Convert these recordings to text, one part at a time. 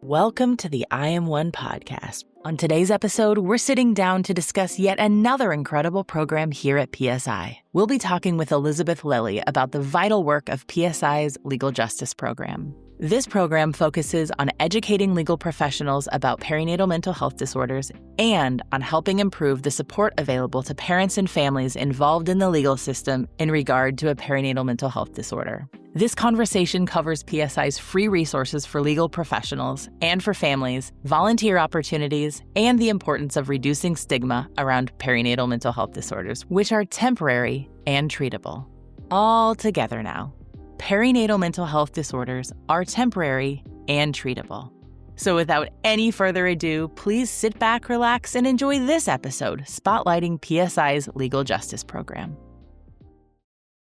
Welcome to the I Am One podcast. On today's episode, we're sitting down to discuss yet another incredible program here at PSI. We'll be talking with Elizabeth Lilley about the vital work of PSI's legal justice program. This program focuses on educating legal professionals about perinatal mental health disorders and on helping improve the support available to parents and families involved in the legal system in regard to a perinatal mental health disorder. This conversation covers PSI's free resources for legal professionals and for families, volunteer opportunities, and the importance of reducing stigma around perinatal mental health disorders, which are temporary and treatable. All together now. Perinatal mental health disorders are temporary and treatable. So without any further ado, please sit back, relax, and enjoy this episode spotlighting PSI's legal justice program.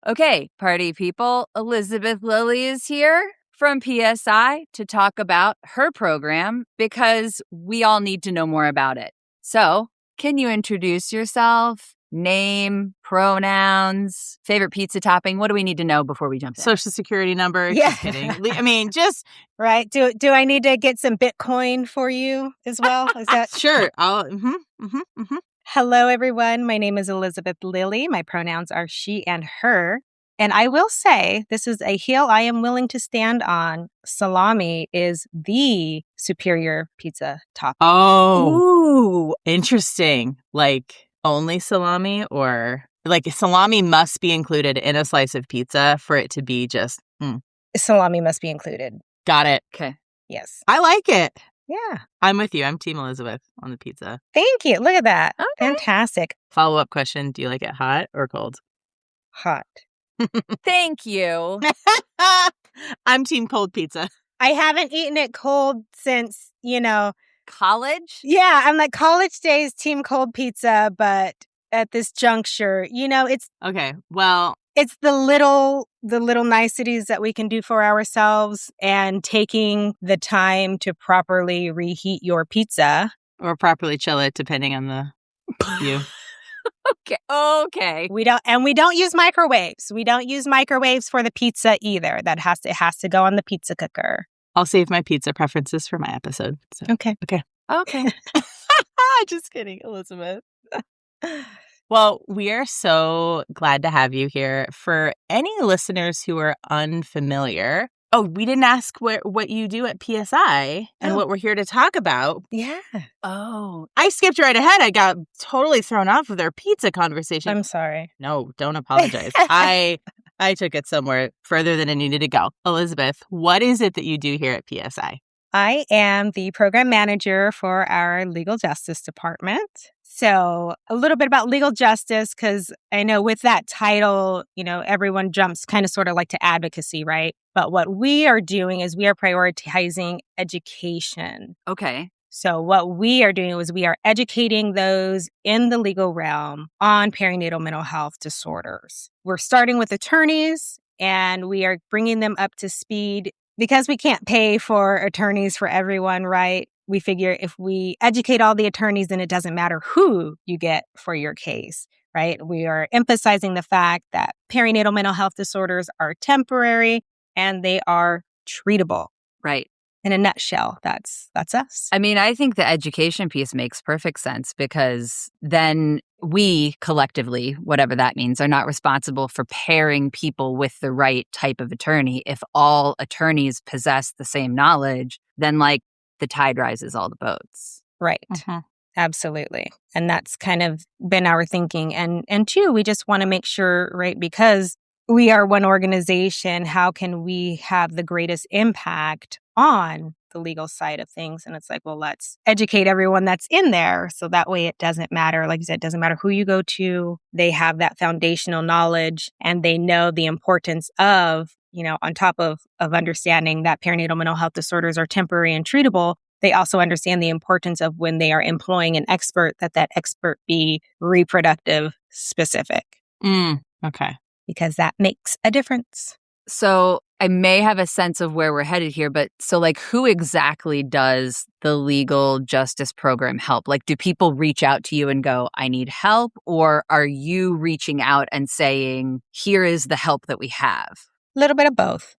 Okay, party people, Elizabeth Lilley is here from PSI to talk about her program because we all need to know more about it. So, can you introduce yourself? Name, pronouns, favorite pizza topping? What do we need to know before we jump in? Social security number. Yeah. Just kidding. I mean, just... Right. Do I need to get some Bitcoin for you as well? Is that Sure. Hello, everyone. My name is Elizabeth Lilley. My pronouns are she and her. And I will say, this is a hill I am willing to stand on. Salami is the superior pizza topping. Oh, interesting. Like only salami, or like salami must be included in a slice of pizza for it to be just, Salami must be included. Got it. Okay. Yes. I like it. Yeah. I'm with you. I'm Team Elizabeth on the pizza. Thank you. Look at that. Okay. Fantastic. Follow-up question. Do you like it hot or cold? Hot. Thank you. I'm Team cold pizza. I haven't eaten it cold since, College? yeah, I'm like college days, team cold pizza, but at this juncture, it's Okay. Well, the little niceties that we can do for ourselves and taking the time to properly reheat your pizza. or properly chill it depending on the view. Okay. We don't use microwaves. We don't use microwaves for the pizza either. It has to go on the pizza cooker. I'll save my pizza preferences for my episode. So. Okay. Just kidding, Elizabeth. Well, we are so glad to have you here. For any listeners who are unfamiliar, we didn't ask what you do at PSI and what we're here to talk about. Yeah. Oh. I skipped right ahead. I got totally thrown off with our pizza conversation. I'm sorry. No, don't apologize. I took it somewhere further than it needed to go. Elizabeth, what is it that you do here at PSI? I am the program manager for our legal justice department. So a little bit about legal justice, because I know with that title, everyone jumps kind of sort of like to advocacy, right? But what we are doing is we are prioritizing education. Okay. So what we are doing is we are educating those in the legal realm on perinatal mental health disorders. We're starting with attorneys and we are bringing them up to speed because we can't pay for attorneys for everyone, right? We figure if we educate all the attorneys, then it doesn't matter who you get for your case, right? We are emphasizing the fact that perinatal mental health disorders are temporary and they are treatable. Right. In a nutshell, that's us. I mean, I think the education piece makes perfect sense because then we collectively, whatever that means, are not responsible for pairing people with the right type of attorney. If all attorneys possess the same knowledge, then the tide rises all the boats. Right. Mm-hmm. Absolutely. And that's kind of been our thinking. And two, we just want to make sure, right, because we are one organization, how can we have the greatest impact on the legal side of things? And it's like, well, let's educate everyone that's in there. So that way it doesn't matter. Like you said, it doesn't matter who you go to. They have that foundational knowledge and they know the importance of, on top of understanding that perinatal mental health disorders are temporary and treatable, they also understand the importance of when they are employing an expert, that expert be reproductive specific. Okay. Because that makes a difference. So I may have a sense of where we're headed here, but so who exactly does the legal justice program help? Do people reach out to you and go, I need help? Or are you reaching out and saying, here is the help that we have? A little bit of both.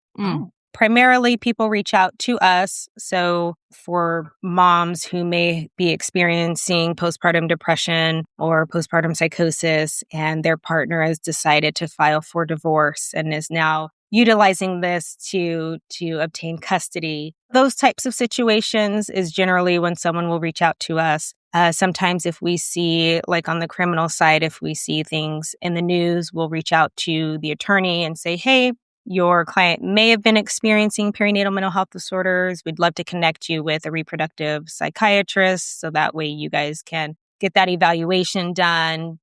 primarily people reach out to us. So for moms who may be experiencing postpartum depression or postpartum psychosis, and their partner has decided to file for divorce and is now utilizing this to obtain custody. Those types of situations is generally when someone will reach out to us. Sometimes if we see, like on the criminal side, if we see things in the news, we'll reach out to the attorney and say, hey, your client may have been experiencing perinatal mental health disorders. We'd love to connect you with a reproductive psychiatrist so that way you guys can get that evaluation done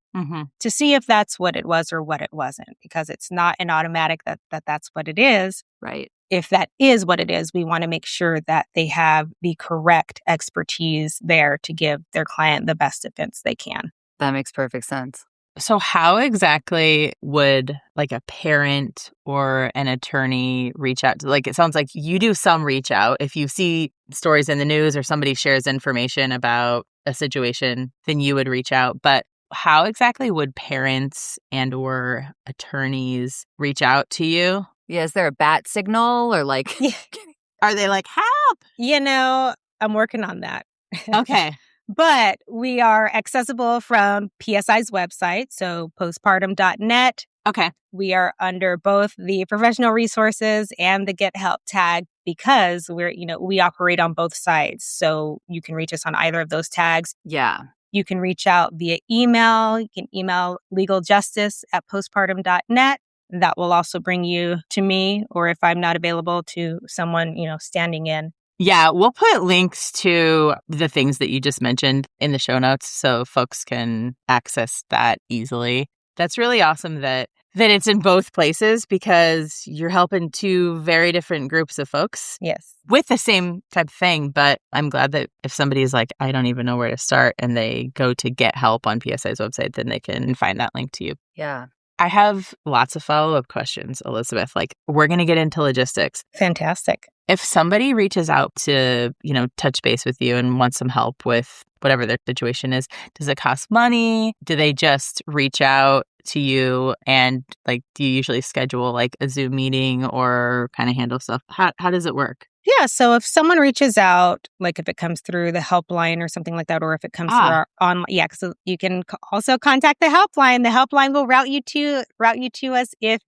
to see if that's what it was or what it wasn't, because it's not an automatic that that's what it is. Right. If that is what it is, we want to make sure that they have the correct expertise there to give their client the best defense they can. That makes perfect sense. So how exactly would like a parent or an attorney reach out to, like, it sounds like you do some reach out. If you see stories in the news or somebody shares information about a situation, then you would reach out. But how exactly would parents and or attorneys reach out to you? Yeah, is there a bat signal or like... Are they like, help? I'm working on that. Okay. But we are accessible from PSI's website, so postpartum.net. Okay. We are under both the professional resources and the Get Help tag because we operate on both sides. So you can reach us on either of those tags. Yeah. You can reach out via email. You can email legaljustice@postpartum.net. That will also bring you to me, or if I'm not available, to someone, standing in. Yeah, we'll put links to the things that you just mentioned in the show notes so folks can access that easily. That's really awesome that it's in both places because you're helping two very different groups of folks. Yes. With the same type of thing. But I'm glad that if somebody is like, I don't even know where to start, and they go to get help on PSI's website, then they can find that link to you. Yeah. I have lots of follow-up questions, Elizabeth. Like, we're going to get into logistics. Fantastic. If somebody reaches out to, touch base with you and wants some help with whatever their situation is, does it cost money? Do they just reach out to you and do you usually schedule like a Zoom meeting or kind of handle stuff? How does it work? Yeah. So if someone reaches out, like if it comes through the helpline or something like that, or if it comes through our online, so you can also contact the helpline. The helpline will route you to us if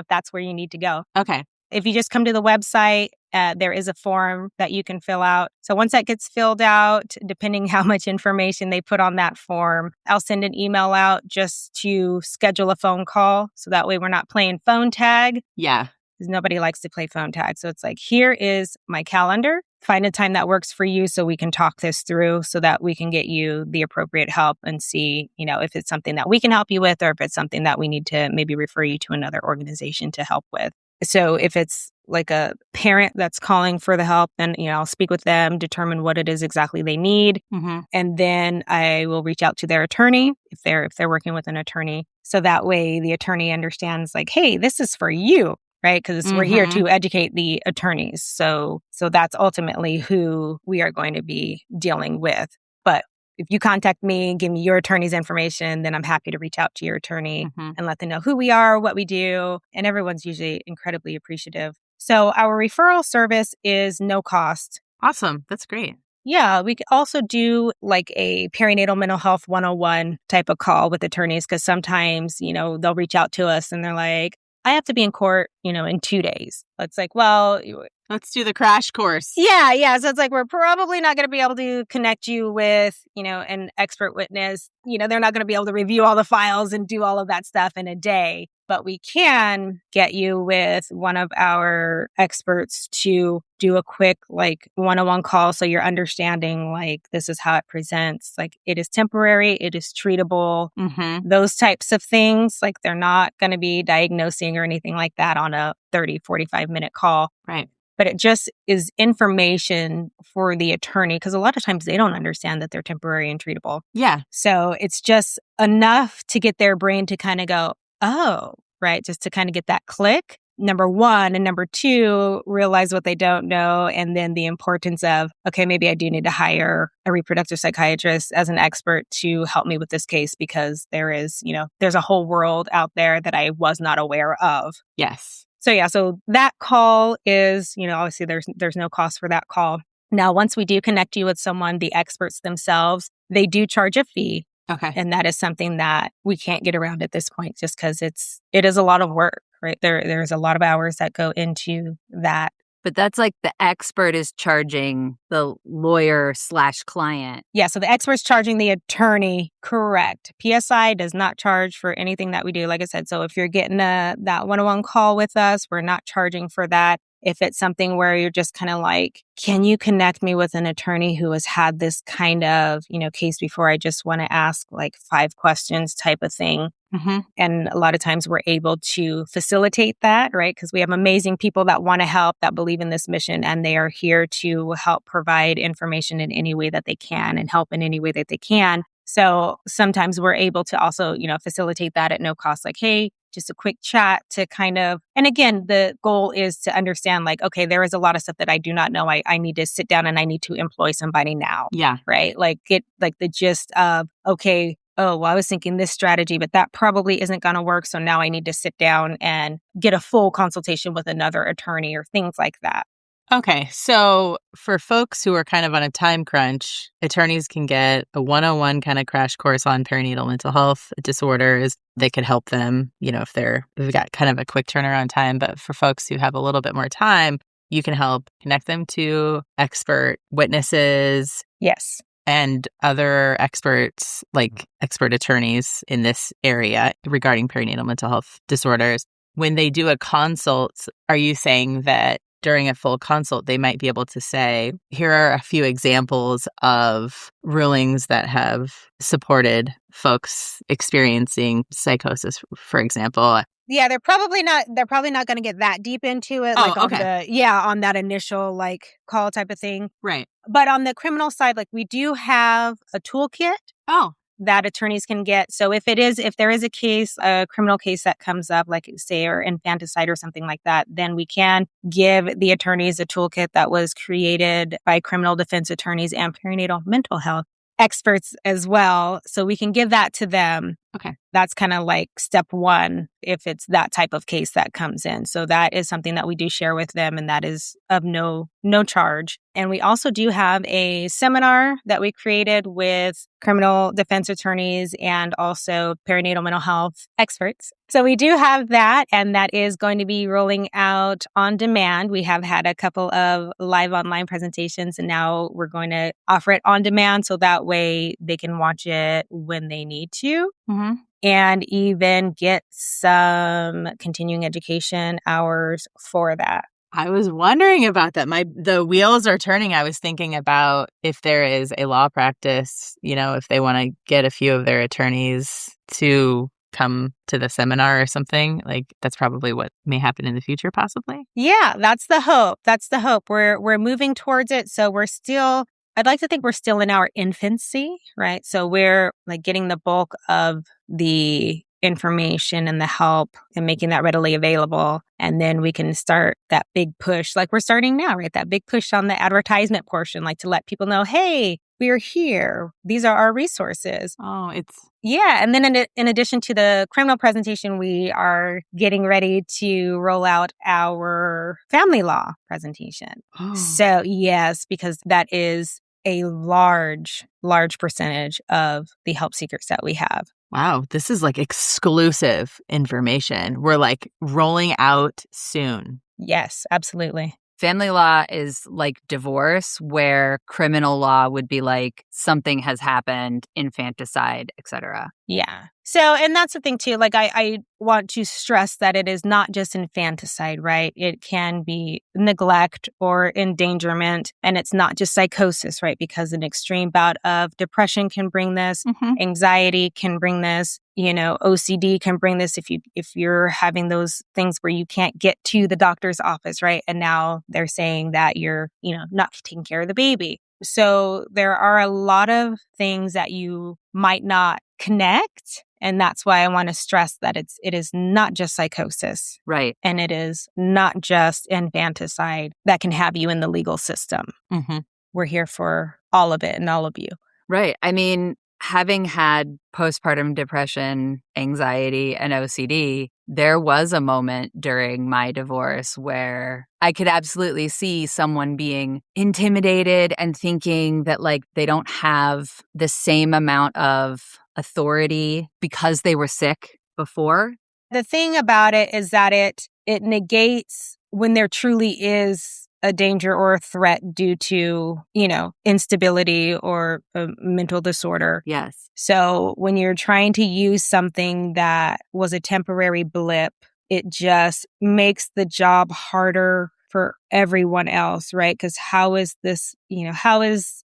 that's where you need to go. Okay. If you just come to the website, there is a form that you can fill out. So once that gets filled out, depending how much information they put on that form, I'll send an email out just to schedule a phone call. So that way we're not playing phone tag. Yeah. Because nobody likes to play phone tag. So it's like, here is my calendar. Find a time that works for you so we can talk this through so that we can get you the appropriate help and see, if it's something that we can help you with or if it's something that we need to maybe refer you to another organization to help with. So if it's like a parent that's calling for the help, then, I'll speak with them, determine what it is exactly they need. Mm-hmm. And then I will reach out to their attorney if they're working with an attorney. So that way the attorney understands like, hey, this is for you, right? Because we're here to educate the attorneys. So that's ultimately who we are going to be dealing with. But if you contact me, give me your attorney's information, then I'm happy to reach out to your attorney and let them know who we are, what we do. And everyone's usually incredibly appreciative. So our referral service is no cost. Awesome. That's great. Yeah, we could also do like a perinatal mental health 101 type of call with attorneys because sometimes, they'll reach out to us and they're like, I have to be in court, in 2 days. It's like, well, let's do the crash course. Yeah. So it's like, we're probably not going to be able to connect you with, an expert witness. They're not going to be able to review all the files and do all of that stuff in a day. But we can get you with one of our experts to do a quick, one-on-one call. So you're understanding, this is how it presents. It is temporary. It is treatable. Those types of things. They're not going to be diagnosing or anything like that on a 30, 45-minute call. Right. But it just is information for the attorney because a lot of times they don't understand that they're temporary and treatable. Yeah. So it's just enough to get their brain to kind of go, oh, right. Just to kind of get that click. Number one. And number two, realize what they don't know. And then the importance of, okay, maybe I do need to hire a reproductive psychiatrist as an expert to help me with this case because there's a whole world out there that I was not aware of. Yes. So that call is, obviously there's no cost for that call. Now, once we do connect you with someone, the experts themselves, they do charge a fee. Okay. And that is something that we can't get around at this point just because it is a lot of work, right? There's a lot of hours that go into that. But that's like the expert is charging the lawyer/client. Yeah, so the expert's charging the attorney, correct. PSI does not charge for anything that we do, like I said. So if you're getting that one-on-one call with us, we're not charging for that. If it's something where you're just kind of like, can you connect me with an attorney who has had this kind of, case before? I just want to ask like 5 questions type of thing. Mm-hmm. And a lot of times we're able to facilitate that, right? Because we have amazing people that want to help, that believe in this mission, and they are here to help provide information in any way that they can and help in any way that they can. So sometimes we're able to also, facilitate that at no cost. Like, hey, just a quick chat to kind of, and again, the goal is to understand like, okay, there is a lot of stuff that I do not know. I need to sit down and I need to employ somebody now. Yeah. Right. Like get like the gist of, okay, oh, well, I was thinking this strategy, but that probably isn't going to work. So now I need to sit down and get a full consultation with another attorney or things like that. Okay. So for folks who are kind of on a time crunch, attorneys can get a 101 kind of crash course on perinatal mental health disorders. They could help them, if they've got kind of a quick turnaround time. But for folks who have a little bit more time, you can help connect them to expert witnesses. Yes. And other experts, like expert attorneys in this area regarding perinatal mental health disorders. When they do a consult, are you saying that during a full consult, they might be able to say, here are a few examples of rulings that have supported folks experiencing psychosis, for example? Yeah, they're probably not going to get that deep into it. Oh, okay. On that initial like call type of thing. Right. But on the criminal side, like we do have a toolkit. Oh. That attorneys can get. So if there is a criminal case that comes up, like say, or infanticide or something like that, then we can give the attorneys a toolkit that was created by criminal defense attorneys and perinatal mental health experts as well. So we can give that to them. Okay. That's kind of like step 1 if it's that type of case that comes in. So that is something that we do share with them, and that is of no charge. And we also do have a seminar that we created with criminal defense attorneys and also perinatal mental health experts. So we do have that, and that is going to be rolling out on demand. We have had a couple of live online presentations, and now we're going to offer it on demand so that way they can watch it when they need to. Mm-hmm. And even get some continuing education hours for that. I was wondering about that. The wheels are turning. I was thinking about if there is a law practice, if they want to get a few of their attorneys to come to the seminar or something, like that's probably what may happen in the future, possibly. Yeah, that's the hope. We're moving towards it. So I'd like to think we're still in our infancy, right? So we're like getting the bulk of the information and the help and making that readily available. And then we can start that big push like we're starting now, right? That big push on the advertisement portion, like to let people know, hey, we're here. These are our resources. Oh, Yeah. And then in addition to the criminal presentation, we are getting ready to roll out our family law presentation. So yes, because that is a large percentage of the help seekers that we have. Wow, this is like exclusive information. We're like rolling out soon. Yes, absolutely. Family law is like divorce, where criminal law would be like something has happened, infanticide, etc. Yeah. So, and that's the thing too, like I want to stress that it is not just infanticide, right? It can be neglect or endangerment, and it's not just psychosis, right? Because an extreme bout of depression can bring this, anxiety can bring this, OCD can bring this if you're having those things where you can't get to the doctor's office, right? And now they're saying that you're, not taking care of the baby. So there are a lot of things that you might not connect. And that's why I want to stress that it is not just psychosis. Right. And it is not just infanticide that can have you in the legal system. Mm-hmm. We're here for all of it and all of you. Right. I mean, having had postpartum depression, anxiety, and OCD, there was a moment during my divorce where I could absolutely see someone being intimidated and thinking that like they don't have the same amount of authority because they were sick before. The thing about it is that it negates when there truly is a danger or a threat due to, instability or a mental disorder. Yes. So when you're trying to use something that was a temporary blip, it just makes the job harder for everyone else, right? Because how is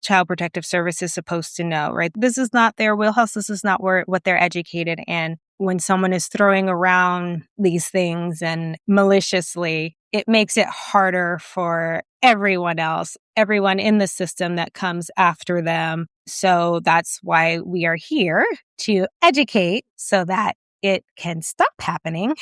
Child Protective Services supposed to know, right? This is not their wheelhouse. This is not what they're educated in. When someone is throwing around these things and maliciously, it makes it harder for everyone else, everyone in the system that comes after them. So that's why we are here to educate so that it can stop happening.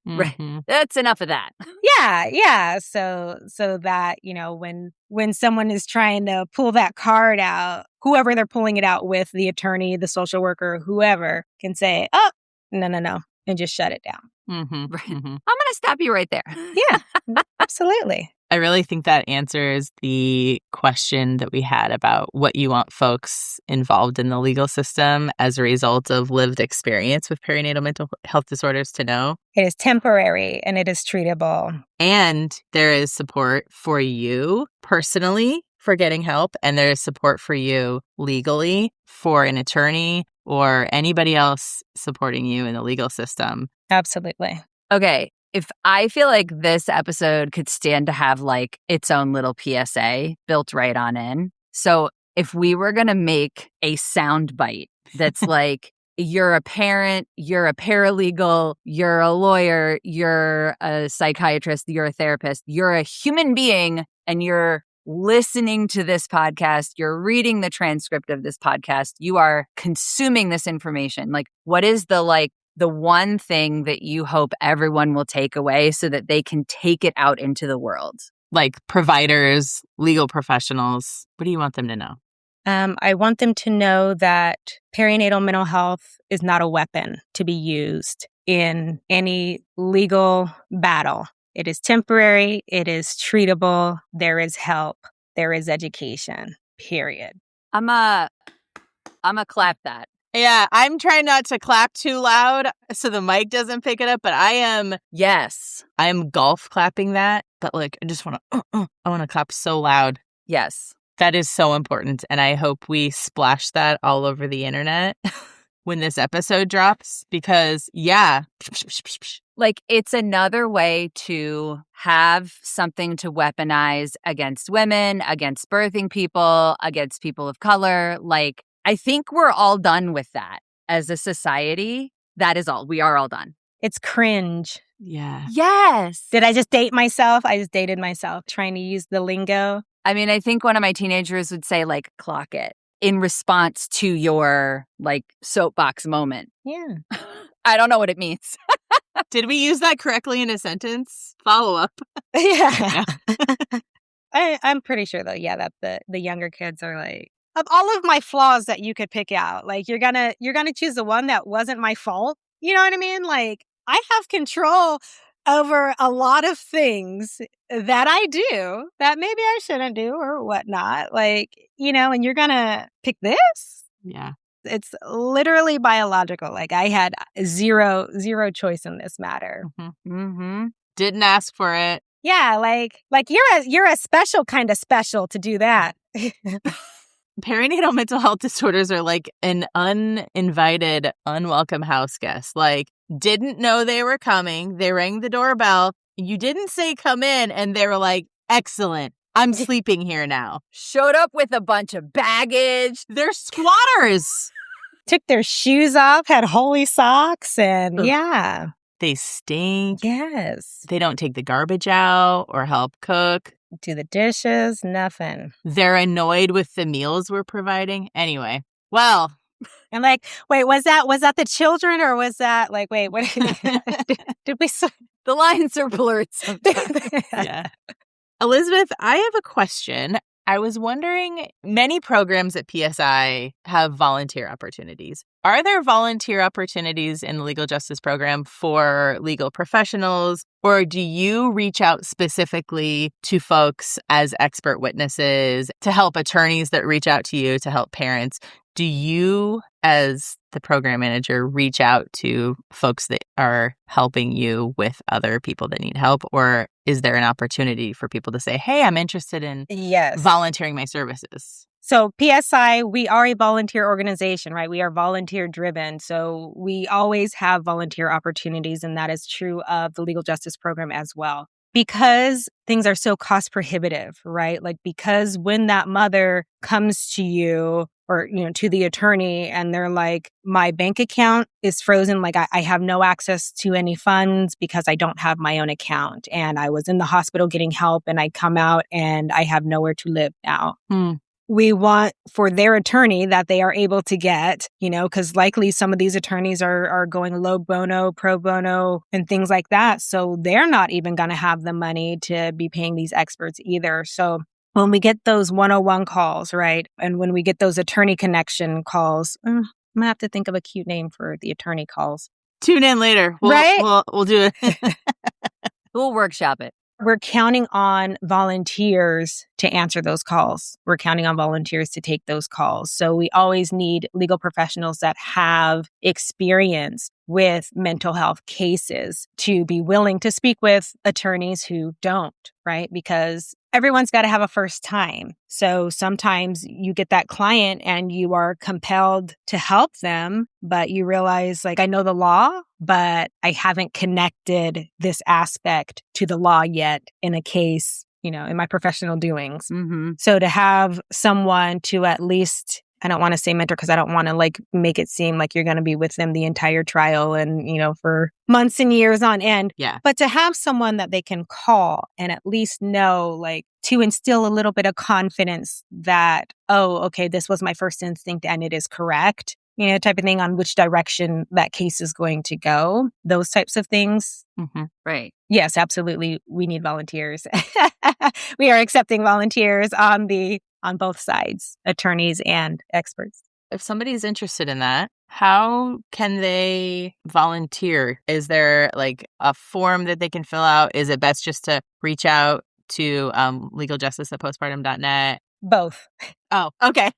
Right. That's enough of that. Yeah. So that, when someone is trying to pull that card out, whoever they're pulling it out with, the attorney, the social worker, whoever can say, oh, no, and just shut it down. Right. I'm going to stop you right there. Yeah, absolutely. I really think that answers the question that we had about what you want folks involved in the legal system as a result of lived experience with perinatal mental health disorders to know. It is temporary and it is treatable. And there is support for you personally for getting help, and there is support for you legally for an attorney or anybody else supporting you in the legal system. Absolutely. Okay. If I feel like this episode could stand to have like its own little PSA built right on in. So if we were going to make a sound bite that's like, you're a parent, you're a paralegal, you're a lawyer, you're a psychiatrist, you're a therapist, you're a human being, and you're listening to this podcast, you're reading the transcript of this podcast, you are consuming this information. Like, what is the one thing that you hope everyone will take away so that they can take it out into the world? Like providers, legal professionals, what do you want them to know? I want them to know that perinatal mental health is not a weapon to be used in any legal battle. It is temporary. It is treatable. There is help. There is education, period. I'm a clap that. Yeah, I'm trying not to clap too loud so the mic doesn't pick it up, but I am golf clapping that, but like I just want to I want to clap so loud. Yes. That is so important, and I hope we splash that all over the internet when this episode drops because like it's another way to have something to weaponize against women, against birthing people, against people of color. Like I think we're all done with that as a society. That is all. We are all done. It's cringe. Yeah. Yes. Did I just date myself? I just dated myself trying to use the lingo. I mean, I think one of my teenagers would say like, clock it in response to your like soapbox moment. Yeah. I don't know what it means. Did we use that correctly in a sentence? Follow up. Yeah. I'm pretty sure though, that the younger kids are like, of all of my flaws that you could pick out, like you're gonna choose the one that wasn't my fault. You know what I mean? Like I have control over a lot of things that I do that maybe I shouldn't do or whatnot. Like, and you're gonna pick this? Yeah. It's literally biological. Like I had zero choice in this matter. Didn't ask for it. Yeah, like you're a special kind of special to do that. Perinatal mental health disorders are like an uninvited, unwelcome house guest. Like, didn't know they were coming. They rang the doorbell. You didn't say come in. And they were like, excellent. I'm sleeping here now. Showed up with a bunch of baggage. They're squatters. Took their shoes off, had holy socks, and yeah. They stink. Yes. They don't take the garbage out or help cook. Do the dishes, nothing. They're annoyed with the meals we're providing. Anyway, well. And like, wait, was that the children or was that like, wait, what did we... The lines are blurred sometimes. Yeah. Elizabeth, I have a question. I was wondering, many programs at PSI have volunteer opportunities. Are there volunteer opportunities in the legal justice program for legal professionals, or do you reach out specifically to folks as expert witnesses to help attorneys that reach out to you to help parents? Do you, as the program manager, reach out to folks that are helping you with other people that need help? Or is there an opportunity for people to say, hey, I'm interested in volunteering my services? So PSI, we are a volunteer organization, right? We are volunteer driven. So we always have volunteer opportunities, and that is true of the legal justice program as well. Because things are so cost prohibitive, right? Like, because when that mother comes to you or, to the attorney and they're like, my bank account is frozen. Like, I have no access to any funds because I don't have my own account. And I was in the hospital getting help and I come out and I have nowhere to live now. We want for their attorney that they are able to get, because likely some of these attorneys are going low bono, pro bono, and things like that. So they're not even going to have the money to be paying these experts either. So when we get those 101 calls, right, and when we get those attorney connection calls, I'm going to have to think of a cute name for the attorney calls. Tune in later. We'll do it. We'll workshop it. We're counting on volunteers to answer those calls. We're counting on volunteers to take those calls. So we always need legal professionals that have experience with mental health cases to be willing to speak with attorneys who don't, right? Because everyone's got to have a first time. So sometimes you get that client and you are compelled to help them, but you realize, like, I know the law, but I haven't connected this aspect to the law yet in a case, in my professional doings. Mm-hmm. So to have someone to at least, I don't want to say mentor because I don't want to make it seem like you're going to be with them the entire trial and, for months and years on end. Yeah. But to have someone that they can call and at least know, to instill a little bit of confidence that, oh, okay, this was my first instinct and it is correct, type of thing on which direction that case is going to go. Those types of things. Mm-hmm. Right. Yes, absolutely. We need volunteers. We are accepting volunteers on both sides, attorneys and experts. If somebody's interested in that, how can they volunteer? Is there a form that they can fill out? Is it best just to reach out to legaljustice@postpartum.net? Both. Oh, okay.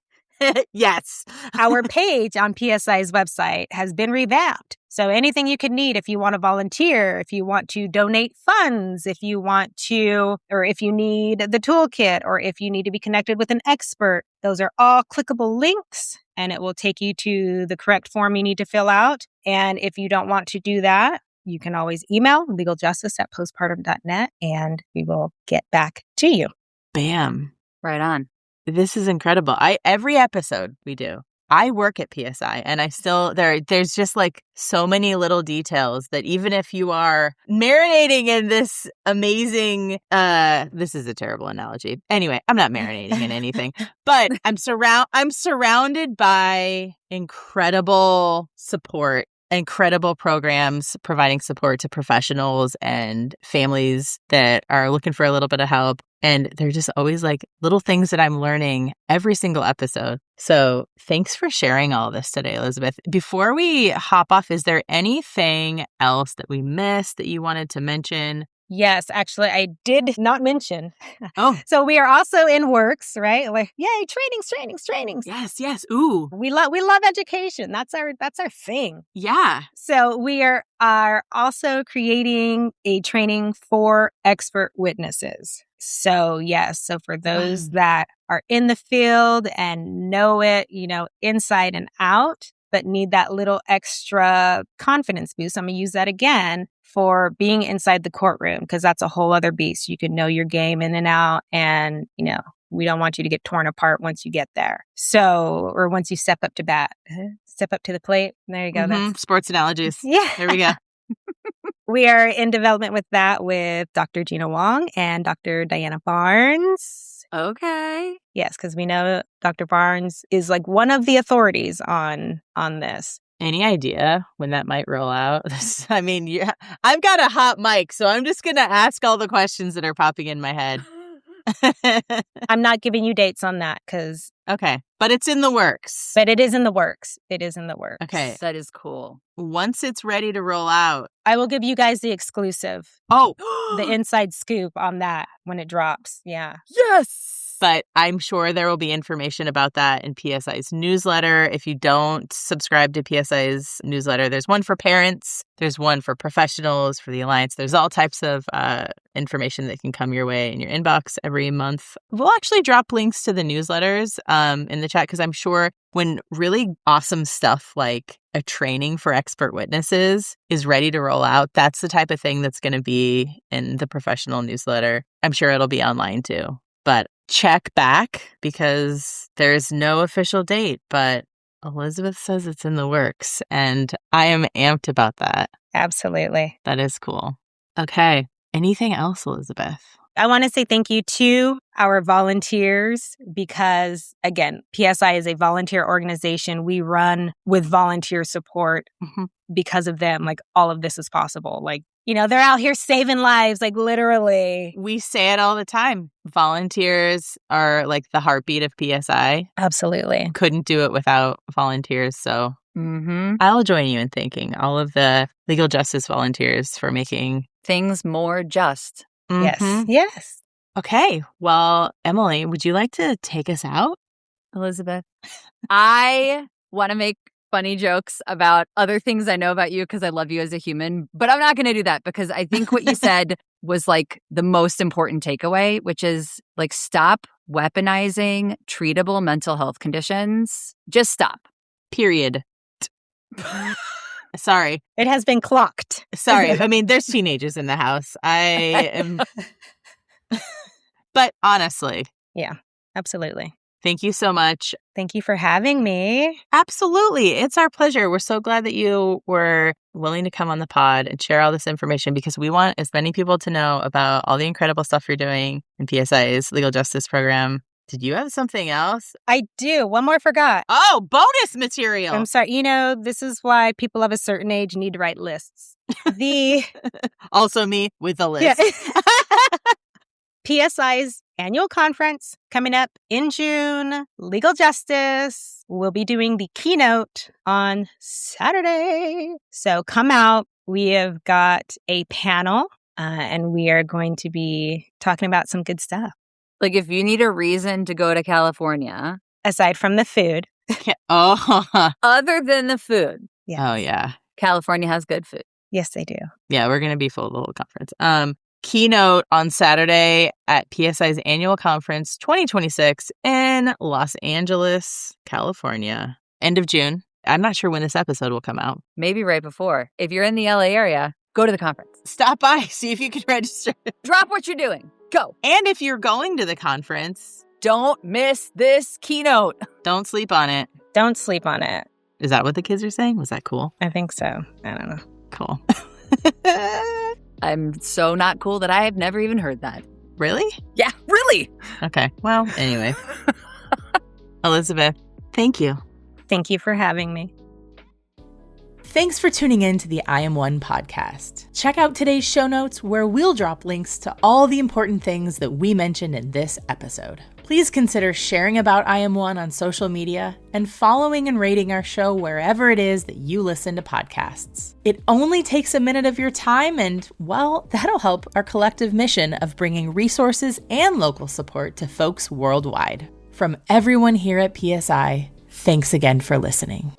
Yes. Our page on PSI's website has been revamped. So anything you could need if you want to volunteer, if you want to donate funds, if you want to, or if you need the toolkit, or if you need to be connected with an expert, those are all clickable links and it will take you to the correct form you need to fill out. And if you don't want to do that, you can always email legaljustice@postpartum.net and we will get back to you. Bam. Right on. This is incredible. Every episode we do, I work at PSI and I still, there's just so many little details that even if you are marinating in this amazing, this is a terrible analogy. Anyway, I'm not marinating in anything, but I'm surrounded by incredible support, incredible programs providing support to professionals and families that are looking for a little bit of help. And they're just always little things that I'm learning every single episode. So thanks for sharing all this today, Elizabeth. Before we hop off, is there anything else that we missed that you wanted to mention? Yes, actually, I did not mention. Oh. So we are also in works, right? Yay, trainings. Yes. Ooh. We love education. That's our thing. Yeah. So we are also creating a training for expert witnesses. So yes, so for those that are in the field and know it, inside and out, but need that little extra confidence boost. I'm going to use that again for being inside the courtroom, because that's a whole other beast. You can know your game in and out, and, we don't want you to get torn apart once you get there. So, or once you step up to bat, step up to the plate. There you go. Mm-hmm. That's sports analogies. Yeah. There we go. We are in development with that with Dr. Gina Wong and Dr. Diana Barnes. Okay. Yes, because we know Dr. Barnes is one of the authorities on this. Any idea when that might roll out? I've got a hot mic, so I'm just going to ask all the questions that are popping in my head. I'm not giving you dates on that because. Okay. But it's in the works. But it is in the works. It is in the works. Okay. That is cool. Once it's ready to roll out. I will give you guys the exclusive. Oh. The inside scoop on that when it drops. Yeah. Yes. But I'm sure there will be information about that in PSI's newsletter. If you don't subscribe to PSI's newsletter, there's one for parents, there's one for professionals, for the Alliance. There's all types of information that can come your way in your inbox every month. We'll actually drop links to the newsletters in the chat because I'm sure when really awesome stuff like a training for expert witnesses is ready to roll out, that's the type of thing that's going to be in the professional newsletter. I'm sure it'll be online too. But check back because there's no official date, but Elizabeth says it's in the works and I am amped about that. Absolutely. That is cool. Okay. Anything else, Elizabeth? I want to say thank you to our volunteers because, again, PSI is a volunteer organization. We run with volunteer support. Because of them, like all of this is possible. Like, you know, they're out here saving lives, like literally. We say it all the time. Volunteers are like the heartbeat of PSI. Absolutely. Couldn't do it without volunteers. So I'll join you in thanking all of the legal justice volunteers for making things more just. Yes. Yes. Okay. Well, Emily, would you like to take us out? Elizabeth, I want to make funny jokes about other things I know about you because I love you as a human, but I'm not going to do that because I think what you said was like the most important takeaway, which is like stop weaponizing treatable mental health conditions. Just stop. Period. Sorry. It has been clocked. Sorry. I mean, there's teenagers in the house. I am. But honestly. Yeah, absolutely. Thank you so much. Thank you for having me. Absolutely. It's our pleasure. We're so glad that you were willing to come on the pod and share all this information because we want as many people to know about all the incredible stuff you're doing in PSI's legal justice program. Did you have something else? I do. One more forgot. Oh, bonus material. I'm sorry. You know, this is why people of a certain age need to write lists. Also me with the list. Yeah. PSI's annual conference coming up in June, Legal Justice. We'll be doing the keynote on Saturday. So come out. We have got a panel and we are going to be talking about some good stuff. Like if you need a reason to go to California. Aside from the food. Other than the food. Yes. Oh, yeah. California has good food. Yes, they do. Yeah, we're going to be full the whole conference. Keynote on Saturday at PSI's annual conference 2026 in Los Angeles, California. End of June. I'm not sure when this episode will come out. Maybe right before. If you're in the LA area, go to the conference. Stop by, see if you can register. Drop what you're doing. Go. And if you're going to the conference, don't miss this keynote. Don't sleep on it. Don't sleep on it. Is that what the kids are saying? Was that cool? I think so. I don't know. Cool. I'm so not cool that I have never even heard that. Really? Yeah, really. Okay. Well, anyway. Elizabeth, thank you. Thank you for having me. Thanks for tuning in to the I Am One podcast. Check out today's show notes where we'll drop links to all the important things that we mentioned in this episode. Please consider sharing about I Am One on social media and following and rating our show wherever it is that you listen to podcasts. It only takes a minute of your time and, well, that'll help our collective mission of bringing resources and local support to folks worldwide. From everyone here at PSI, thanks again for listening.